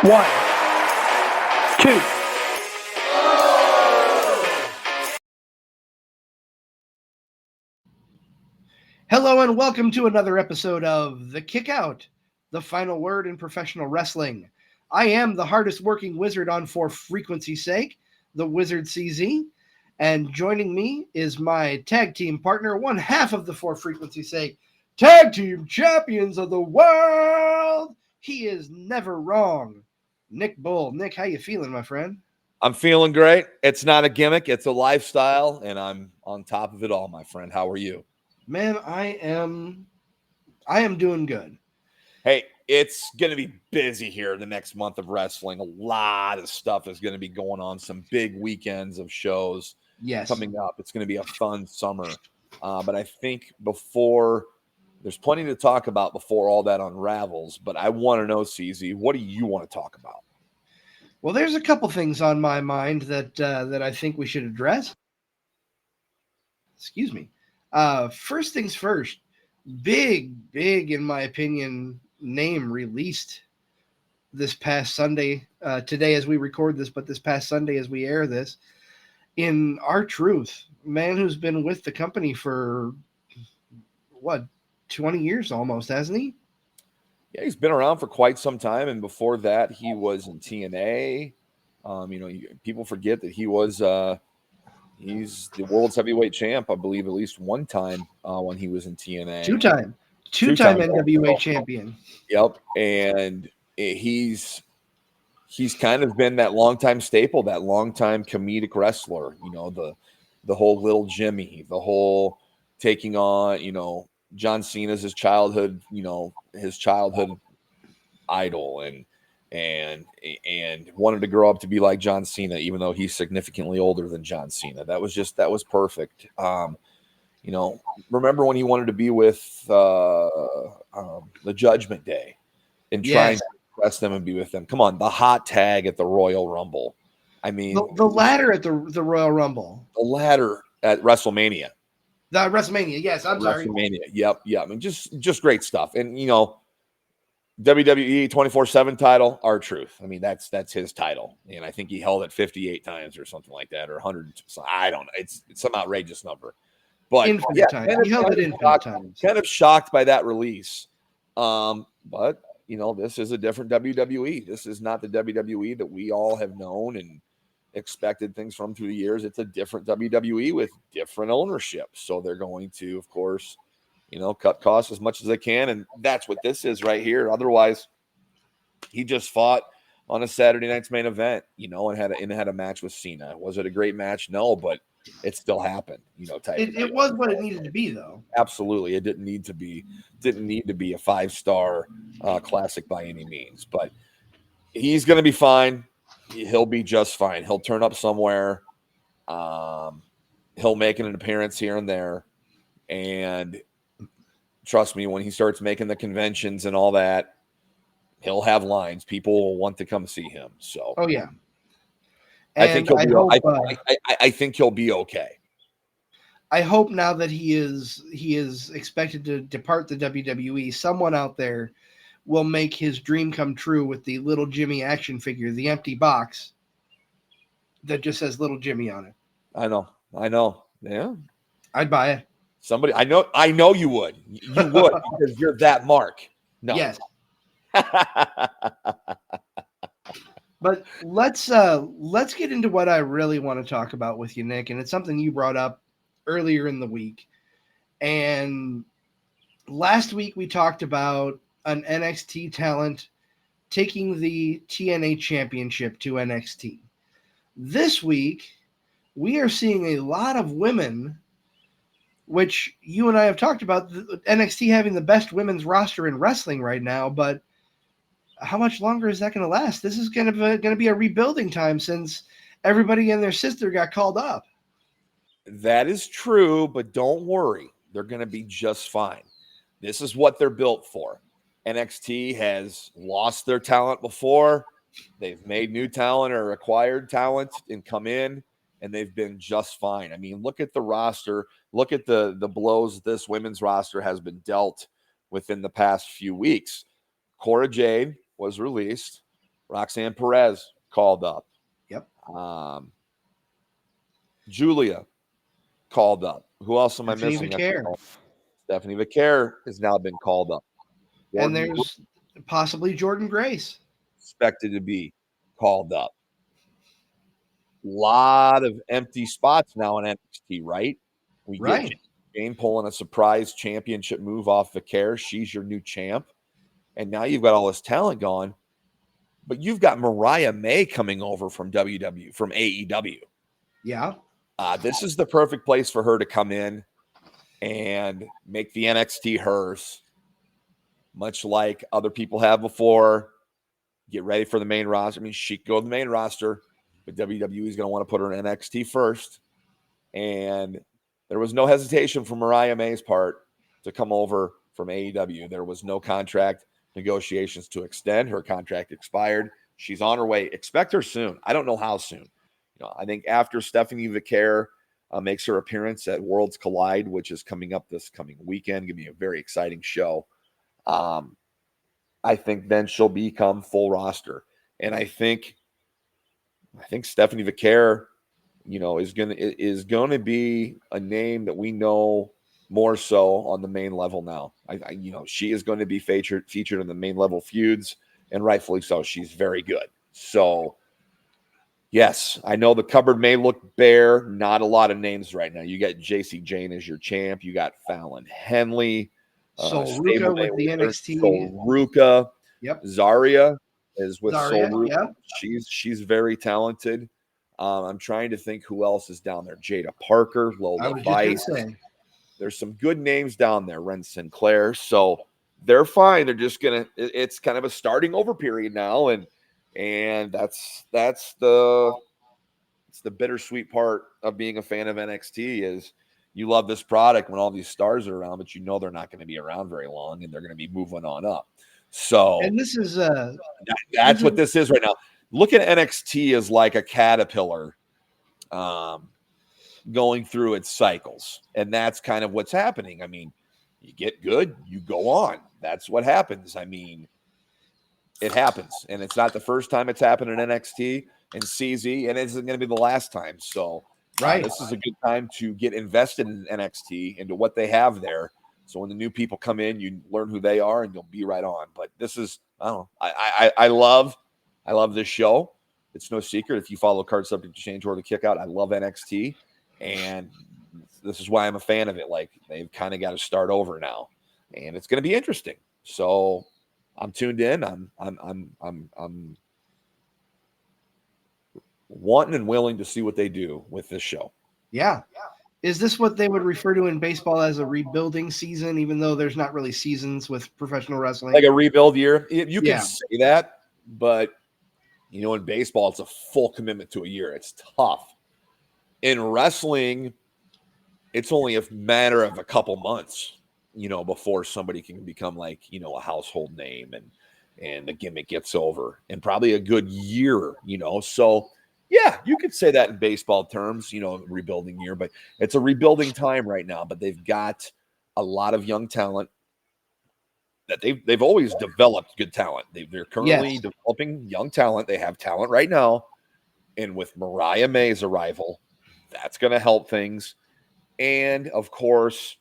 1, 2. Hello and welcome to another episode of The Kickout, the final word in professional wrestling. I am the hardest working wizard on For Frequency's Sake, the Wizard CZ, and joining me is my tag team partner, one half of the For Frequency's Sake tag team champions of the world. He is never wrong, Nick Bull. Nick, how you feeling, my friend? I'm feeling great. It's not a gimmick. It's a lifestyle, and I'm on top of it all, my friend. How are you? Man, I am doing good. Hey, it's going to be busy here the next month of wrestling. A lot of stuff is going to be going on. Some big weekends of shows coming up. It's going to be a fun summer. But I think there's plenty to talk about before all that unravels. But I want to know, CZ, what do you want to talk about? Well, there's a couple things on my mind that I think we should address. Excuse me. First things first, big, in my opinion, name released this past Sunday, today as we record this, but this past Sunday as we air this, in R-Truth, man who's been with the company for, 20 years almost, hasn't he? Yeah, he's been around for quite some time, and before that, he was in TNA. People forget that he's the world's heavyweight champ, I believe, at least one time when he was in TNA. Two-time NWA champion. Yep, and he's kind of been that longtime staple, that longtime comedic wrestler. You know, the whole Little Jimmy, the whole taking on, John Cena's his childhood idol, and wanted to grow up to be like John Cena, even though he's significantly older than John Cena. That was perfect. Remember when he wanted to be with the Judgment Day and trying to impress them and be with them? Come on, the hot tag at the Royal Rumble. I mean, the ladder at the Royal Rumble. The ladder at WrestleMania. WrestleMania, yes. I'm sorry. WrestleMania. Yep. I mean, just great stuff. And WWE 24/7 title, R-Truth. I mean, that's his title, and I think he held it 58 times or something like that, or 100. I don't know. It's some outrageous number, but he held it infinite times. Kind of shocked by that release, but this is a different WWE. This is not the WWE that we all have known and expected things from through the years. It's a different WWE with different ownership, so they're going to, of course, cut costs as much as they can, and that's what this is right here. Otherwise, he just fought on a Saturday night's main event, and had a match with Cena. Was it a great match? No, but it still happened. It was what it needed to be, though. Absolutely, it didn't need to be a 5-star classic by any means, but he's going to be fine. He'll be just fine. He'll turn up somewhere. He'll make an appearance here and there, and trust me, when he starts making the conventions and all that, he'll have lines. People will want to come see him. So, oh yeah, I think he'll be okay. I hope now that he is expected to depart the WWE, someone out there will make his dream come true with the Little Jimmy action figure, the empty box that just says Little Jimmy on it. I know. Yeah, I'd buy it. Somebody, I know you would. You would because you're that Mark. No. Yes. But let's get into what I really want to talk about with you, Nick, and it's something you brought up earlier in the week. And last week we talked about an NXT talent taking the TNA championship to NXT. This week we are seeing a lot of women, which you and I have talked about, NXT having the best women's roster in wrestling right now, but how much longer is that going to last? This is going to be a rebuilding time since everybody and their sister got called up. That is true, but don't worry. They're going to be just fine. This is what they're built for. NXT has lost their talent before. They've made new talent or acquired talent and come in, and they've been just fine. I mean, look at the roster. Look at the blows this women's roster has been dealt within the past few weeks. Cora Jade was released. Roxanne Perez called up. Yep. Julia called up. Who else am I Stephanie missing? Vaquer. Stephanie Vaquer has now been called up. And Jordan there's possibly Jordan Grace. expected to be called up. Lot of empty spots now in NXT, right? We Right. get Jane pulling a surprise championship move off Vaquer. She's your new champ. And now you've got all this talent gone. But you've got Mariah May coming over from AEW. Yeah. This is the perfect place for her to come in and make the NXT hers, much like other people have before. Get ready for the main roster. I mean, she could go to the main roster, but WWE is going to want to put her in NXT first. And there was no hesitation from Mariah May's part to come over from AEW. There was no contract negotiations to extend. Her contract expired. She's on her way. Expect her soon. I don't know how soon. I think after Stephanie Vaquer makes her appearance at Worlds Collide, which is coming up this coming weekend, going to be a very exciting show. I think then she'll become full roster. And I think Stephanie Vaquer, is going to be a name that we know more so on the main level now. She is going to be featured in the main level feuds, and rightfully so. She's very good. So, yes, I know the cupboard may look bare. Not a lot of names right now. You got JC Jane as your champ. You got Fallon Henley. Soul Ruka with the NXT. Soul Ruka. Yep. Zaria is with Zarya, Soul Ruka. yep. She's very talented. I'm trying to think who else is down there. Jada Parker, Lola Vice. There's some good names down there. Ren Sinclair. So they're fine. They're just it's kind of a starting over period now, and that's the bittersweet part of being a fan of NXT is you love this product when all these stars are around, but they're not going to be around very long, and they're going to be moving on up. So, and this is that's what this is right now. Look at NXT as like a caterpillar going through its cycles. And that's kind of what's happening. I mean, you get good, you go on. That's what happens. I mean, it happens. And it's not the first time it's happened in NXT and CZ, and it isn't going to be the last time. So this is a good time to get invested in NXT, into what they have there. So when the new people come in, you learn who they are and you'll be right on. But this is, I don't know, I love this show. It's no secret. If you follow Card Subject to Change or the Kickout, I love NXT. And this is why I'm a fan of it. Like, they've kind of got to start over now. And it's going to be interesting. So I'm tuned in. I'm wanting and willing to see what they do with this show. Yeah. Is this what they would refer to in baseball as a rebuilding season, even though there's not really seasons with professional wrestling? Like a rebuild year. You can say that, but in baseball, it's a full commitment to a year. It's tough. In wrestling, it's only a matter of a couple months, before somebody can become like, a household name and the gimmick gets over, and probably a good year, So yeah, you could say that in baseball terms, rebuilding year, but it's a rebuilding time right now. But they've got a lot of young talent that they've always developed good talent. They're currently developing young talent. They have talent right now. And with Mariah May's arrival, that's going to help things. And of course,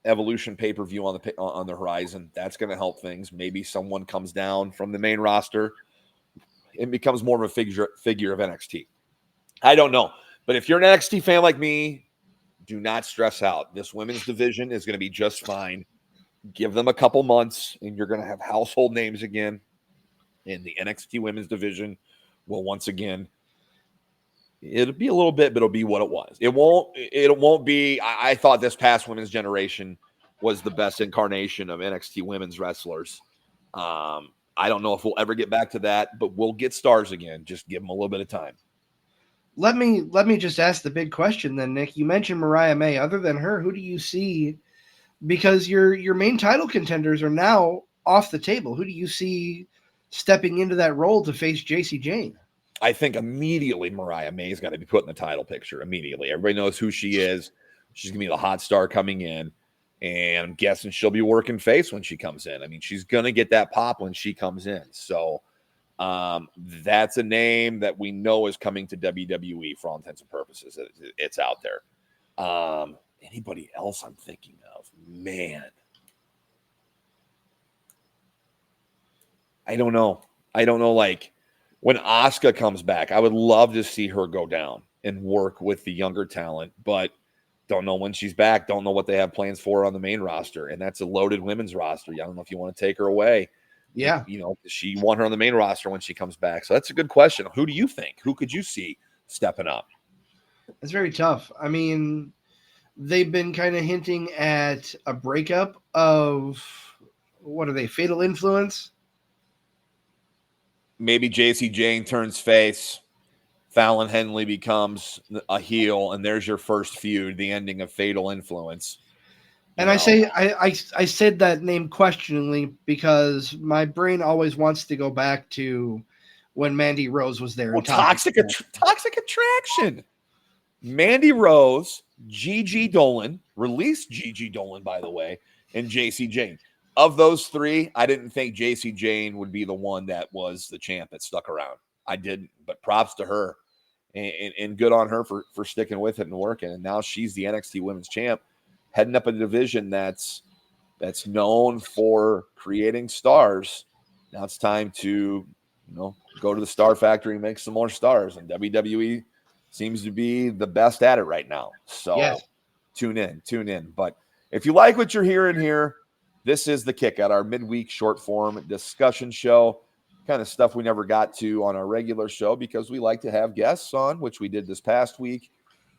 Evolution pay-per-view on the horizon. That's going to help things. Maybe someone comes down from the main roster and becomes more of a figure of NXT. I don't know. But if you're an NXT fan like me, do not stress out. This women's division is going to be just fine. Give them a couple months, and you're going to have household names again. And the NXT women's division will once again, it'll be a little bit, but it'll be what it was. It won't be. I thought this past women's generation was the best incarnation of NXT women's wrestlers. I don't know if we'll ever get back to that, but we'll get stars again. Just give them a little bit of time. Let me just ask the big question then, Nick. You mentioned Mariah May. Other than her, who do you see? Because your main title contenders are now off the table. Who do you see stepping into that role to face JC Jane? I think immediately Mariah May's got to be put in the title picture immediately. Everybody knows who she is. She's going to be the hot star coming in. And I'm guessing she'll be working face when she comes in. I mean, she's going to get that pop when she comes in. So that's a name that we know is coming to WWE for all intents and purposes. It's out there. Anybody else I'm thinking of? Man. I don't know. Like, when Asuka comes back, I would love to see her go down and work with the younger talent, but don't know when she's back. Don't know what they have plans for on the main roster. And that's a loaded women's roster. I don't know if you want to take her away. Yeah. You know, she want her on the main roster when she comes back. So that's a good question. Who do you think? Who could you see stepping up? It's very tough. I mean, they've been kind of hinting at a breakup of, what are they, Fatal Influence? Maybe JC Jane turns face. Fallon Henley becomes a heel, and there's your first feud, the ending of Fatal Influence. And I said that name questioningly because my brain always wants to go back to when Mandy Rose was there. Well, Toxic Attraction. Mandy Rose, Gigi Dolan, released Gigi Dolan, by the way, and JC Jane. Of those three, I didn't think JC Jane would be the one that was the champ that stuck around. I didn't, but props to her. And good on her for sticking with it and working. And now she's the NXT Women's Champ, heading up a division that's known for creating stars. Now it's time to, go to the Star Factory and make some more stars. And WWE seems to be the best at it right now. So yes. Tune in. But if you like what you're hearing here, this is the Kick Out, our midweek short form discussion show. Kind of stuff we never got to on our regular show because we like to have guests on, which we did this past week,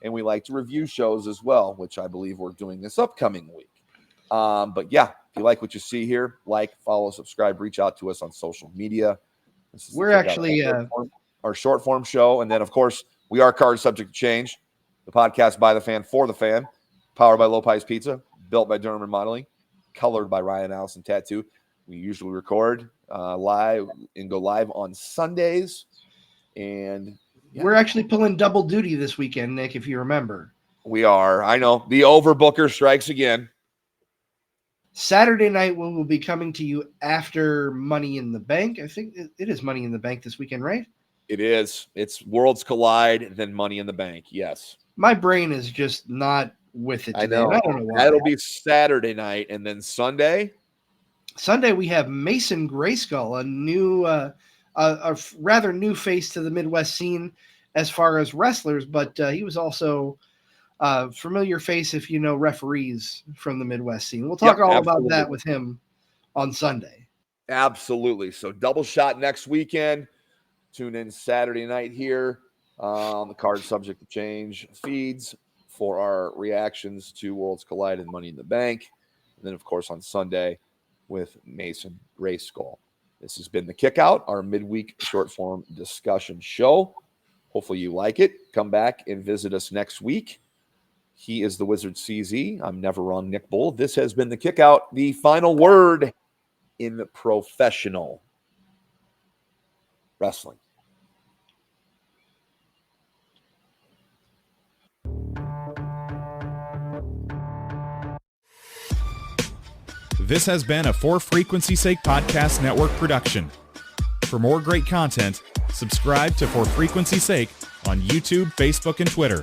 and we like to review shows as well, which I believe we're doing this upcoming week. But yeah, if you like what you see here, like, follow, subscribe, reach out to us on social media. We're actually our short form show, and then of course we are Card Subject to Change, the podcast by the fan for the fan, powered by Low Pies Pizza, built by Durham Remodeling, colored by Ryan Allison Tattoo. We usually record live and go live on Sundays. And we're actually pulling double duty this weekend, Nick, if you remember. We are. I know. The overbooker strikes again. Saturday night, we will be coming to you after Money in the Bank. I think it is Money in the Bank this weekend, right? It is. It's Worlds Collide, then Money in the Bank. Yes. My brain is just not with it today. I know. I don't know why. That'll be Saturday night, and then Sunday we have Mason Grayskull, a new, a rather new face to the Midwest scene as far as wrestlers, but he was also a familiar face if you know referees from the Midwest scene. We'll talk about that with him on Sunday. Absolutely. So double shot next weekend. Tune in Saturday night here. The Card Subject to Change feeds for our reactions to Worlds Collide and Money in the Bank. And then, of course, on Sunday, with Mason Grayskull. This has been the Kick Out, our midweek short form discussion show. Hopefully you like it. Come back and visit us next week. He is the Wizard CZ. I'm Never Wrong Nick Bull. This has been the Kick Out, the final word in professional wrestling. This has been a For Frequency's Sake Podcast Network production. For more great content, subscribe to For Frequency's Sake on YouTube, Facebook, and Twitter.